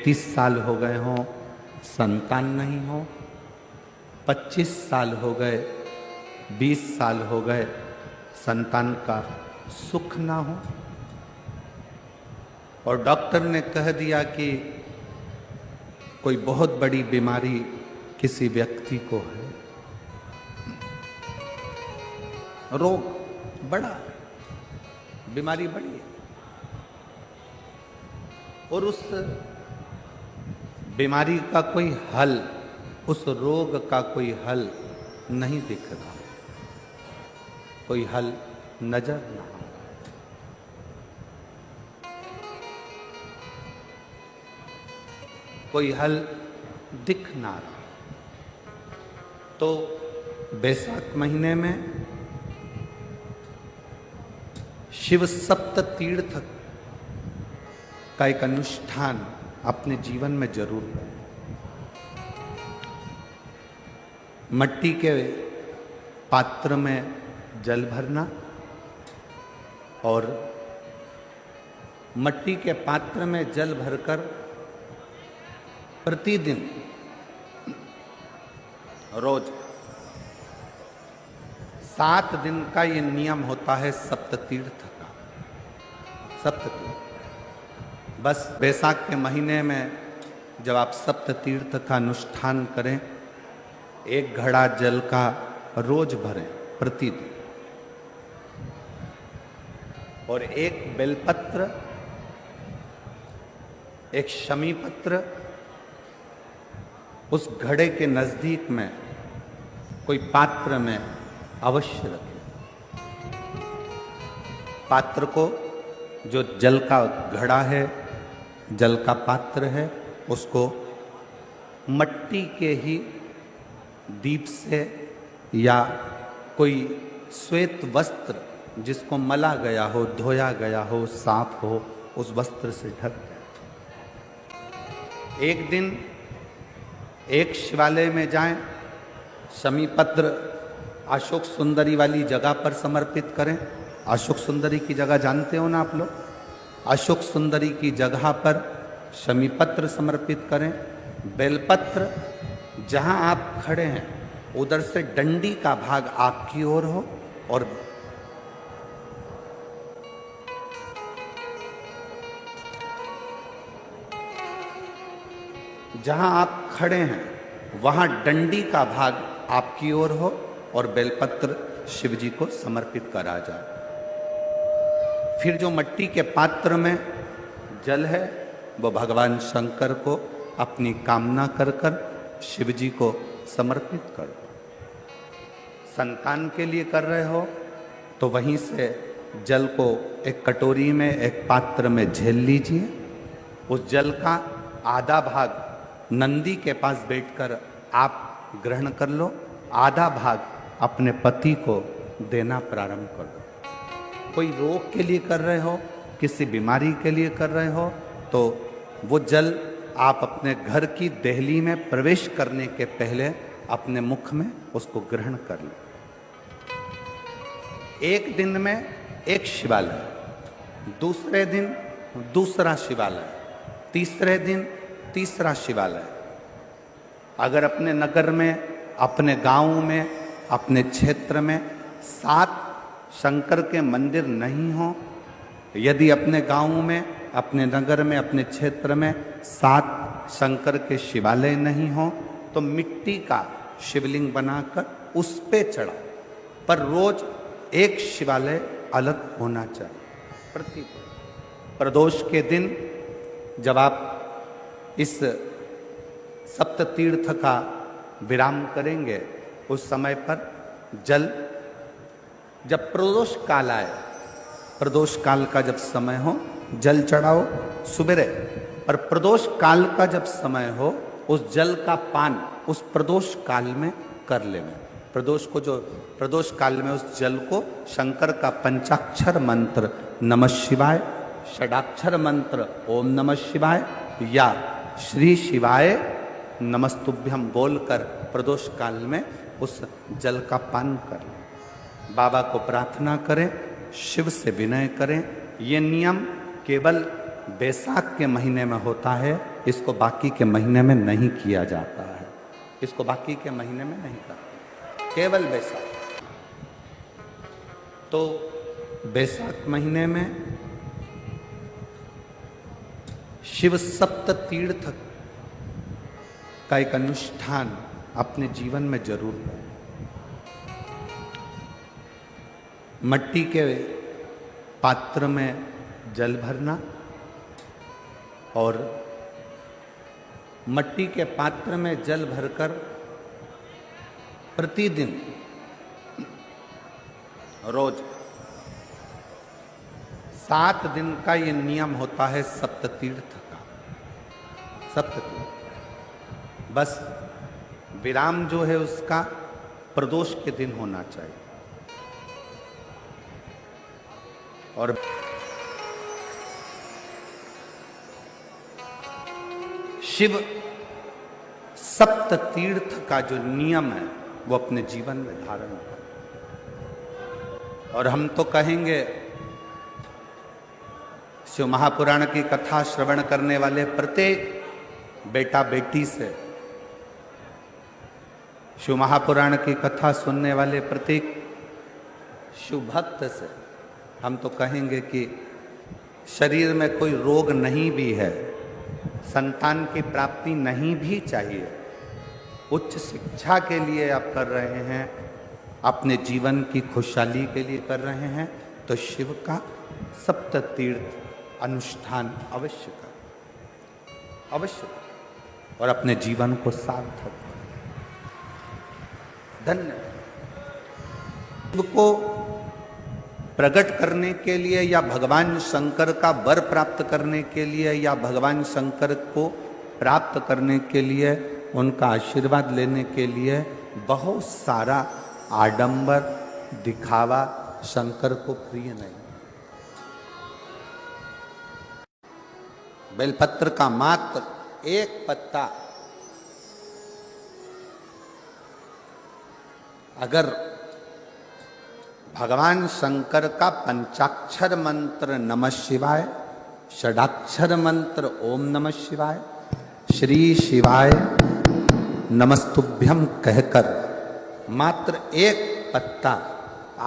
31 साल हो गए हों, संतान नहीं हो, 25 साल हो गए, 20 साल हो गए, संतान का सुख ना हो, और डॉक्टर ने कह दिया कि कोई बहुत बड़ी बीमारी किसी व्यक्ति को है, रोग बड़ा है, बीमारी बड़ी है, और उस बीमारी का कोई हल, उस रोग का कोई हल नहीं दिख रहा, कोई हल नजर ना आ, कोई हल दिख ना रहा। तो बैसाख महीने में शिव सप्त तीर्थ का एक अनुष्ठान अपने जीवन में जरूर करें। मट्टी के पात्र में जल भरना और मट्टी के पात्र में जल भरकर प्रतिदिन रोज 7 दिन का ये नियम होता है सप्ततीर्थ का। सप्ततीर्थ बस बैसाख के महीने में जब आप सप्ततीर्थ का अनुष्ठान करें, 1 घड़ा जल का रोज भरें प्रतिदिन, और 1 बेलपत्र, 1 शमी पत्र उस घड़े के नजदीक में कोई पात्र में अवश्य रखें। पात्र को, जो जल का घड़ा है, जल का पात्र है, उसको मट्टी के ही दीप से या कोई श्वेत वस्त्र जिसको मला गया हो, धोया गया हो, साफ हो, उस वस्त्र से ढक दें। एक दिन एक शिवालय में जाएं, शमी पत्र अशोक सुंदरी वाली जगह पर समर्पित करें। अशोक सुंदरी की जगह जानते हो ना आप लोग? अशोक सुंदरी की जगह पर शमी पत्र समर्पित करें। बेलपत्र जहां आप खड़े हैं उधर से डंडी का भाग आपकी ओर हो, और जहां आप खड़े हैं वहां डंडी का भाग आपकी ओर हो और बेलपत्र शिव जी को समर्पित करा जाए। फिर जो मट्टी के पात्र में जल है वो भगवान शंकर को अपनी कामना कर कर शिव जी को समर्पित कर दो। संतान के लिए कर रहे हो तो वहीं से जल को एक कटोरी में, एक पात्र में झेल लीजिए। उस जल का आधा भाग नंदी के पास बैठकर आप ग्रहण कर लो, आधा भाग अपने पति को देना प्रारंभ कर दो। कोई रोग के लिए कर रहे हो, किसी बीमारी के लिए कर रहे हो, तो वो जल आप अपने घर की देहली में प्रवेश करने के पहले अपने मुख में उसको ग्रहण कर लो। एक दिन में एक शिवालय, दूसरे दिन दूसरा शिवालय, तीसरे दिन तीसरा शिवालय। अगर अपने नगर में, अपने गांव में, अपने क्षेत्र में 7 शंकर के मंदिर नहीं हो, यदि अपने गांव में, अपने नगर में, अपने क्षेत्र में 7 शंकर के शिवालय नहीं हो, तो मिट्टी का शिवलिंग बनाकर उस पे चढ़ाओ, पर रोज एक शिवालय अलग होना चाहिए। प्रदोष के दिन जब आप इस सप्ततीर्थ का विराम करेंगे, उस समय पर जल, जब प्रदोष काल आए, प्रदोष काल का जब समय हो जल चढ़ाओ सुबेरे, और प्रदोष काल का जब समय हो उस जल का पान उस प्रदोष काल में कर लेना। प्रदोष को, जो प्रदोष काल में उस जल को शंकर का पंचाक्षर मंत्र नमः शिवाय, षडाक्षर मंत्र ओम नमः शिवाय या श्री शिवाय नमस्तुभ्यम बोलकर प्रदोष काल में उस जल का पान करें। बाबा को प्रार्थना करें, शिव से विनय करें। ये नियम केवल बैसाख के महीने में होता है, इसको बाकी के महीने में नहीं किया जाता है, इसको बाकी के महीने में नहीं करते, केवल बैसाख। तो बैसाख महीने में शिव सप्त तीर्थ का एक अनुष्ठान अपने जीवन में जरूर करें। मट्टी के पात्र में जल भरना और मट्टी के पात्र में जल भरकर प्रतिदिन रोज 7 दिन का ये नियम होता है सप्ततीर्थ का। सप्ततीर्थ बस विराम जो है उसका प्रदोष के दिन होना चाहिए। और शिव सप्त तीर्थ का जो नियम है वो अपने जीवन में धारण करें। और हम तो कहेंगे शिव महापुराण की कथा श्रवण करने वाले प्रत्येक बेटा बेटी से, शिव महापुराण की कथा सुनने वाले प्रत्येक शिव भक्त से हम तो कहेंगे कि शरीर में कोई रोग नहीं भी है, संतान की प्राप्ति नहीं भी चाहिए, उच्च शिक्षा के लिए आप कर रहे हैं, अपने जीवन की खुशहाली के लिए कर रहे हैं, तो शिव का सप्त तीर्थ अनुष्ठान अवश्य करें, अवश्य करें और अपने जीवन को सार्थक करें। धन्य शिव को प्रकट करने के लिए या भगवान शंकर का वर प्राप्त करने के लिए या भगवान शंकर को प्राप्त करने के लिए, उनका आशीर्वाद लेने के लिए बहुत सारा आडंबर दिखावा शंकर को प्रिय नहीं। बेलपत्र का मात्र एक पत्ता अगर भगवान शंकर का पंचाक्षर मंत्र नमः शिवाय, षडाक्षर मंत्र ओम नमः शिवाय, श्री शिवाय नमस्तुभ्यम कहकर मात्र एक पत्ता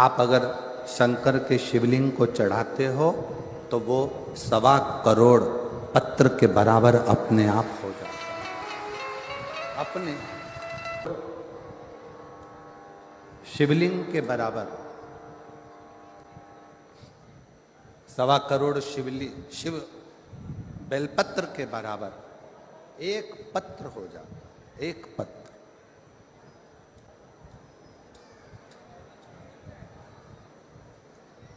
आप अगर शंकर के शिवलिंग को चढ़ाते हो तो वो 1.25 करोड़ पत्र के बराबर अपने आप हो जाता है। अपने शिवलिंग के बराबर 1.25 करोड़ शिव बेलपत्र के बराबर एक पत्र हो जाता, एक पत्र।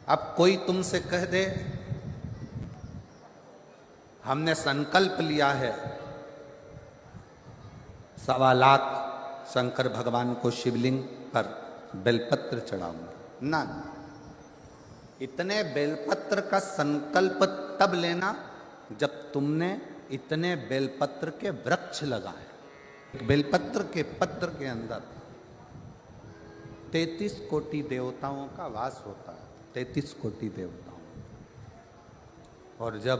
अब कोई तुमसे कह दे हमने संकल्प लिया है 1.25 लाख शंकर भगवान को शिवलिंग पर बेलपत्र चढ़ाऊंगा, ना, इतने बेलपत्र का संकल्प तब लेना जब तुमने इतने बेलपत्र के वृक्ष लगाए। बेलपत्र के पत्र के अंदर 33 कोटि देवताओं का वास होता है, 33 कोटि देवताओं। और जब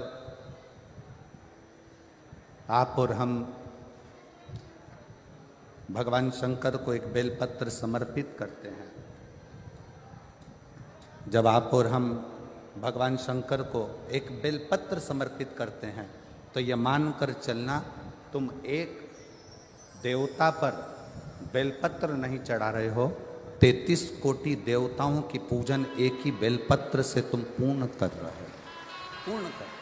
आप और हम भगवान शंकर को एक बेलपत्र समर्पित करते हैं, जब आप और हम भगवान शंकर को एक बेलपत्र समर्पित करते हैं, तो यह मानकर चलना तुम एक देवता पर बेलपत्र नहीं चढ़ा रहे हो, 33 कोटि देवताओं की पूजन एक ही बेलपत्र से तुम पूर्ण कर रहे हो, पूर्ण कर।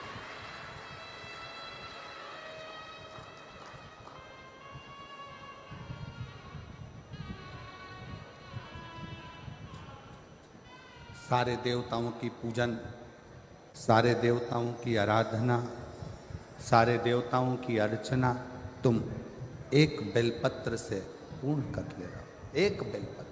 सारे देवताओं की पूजन, सारे देवताओं की आराधना, सारे देवताओं की अर्चना तुम एक बेलपत्र से पूर्ण कर ले रहे हो, एक बेलपत्र।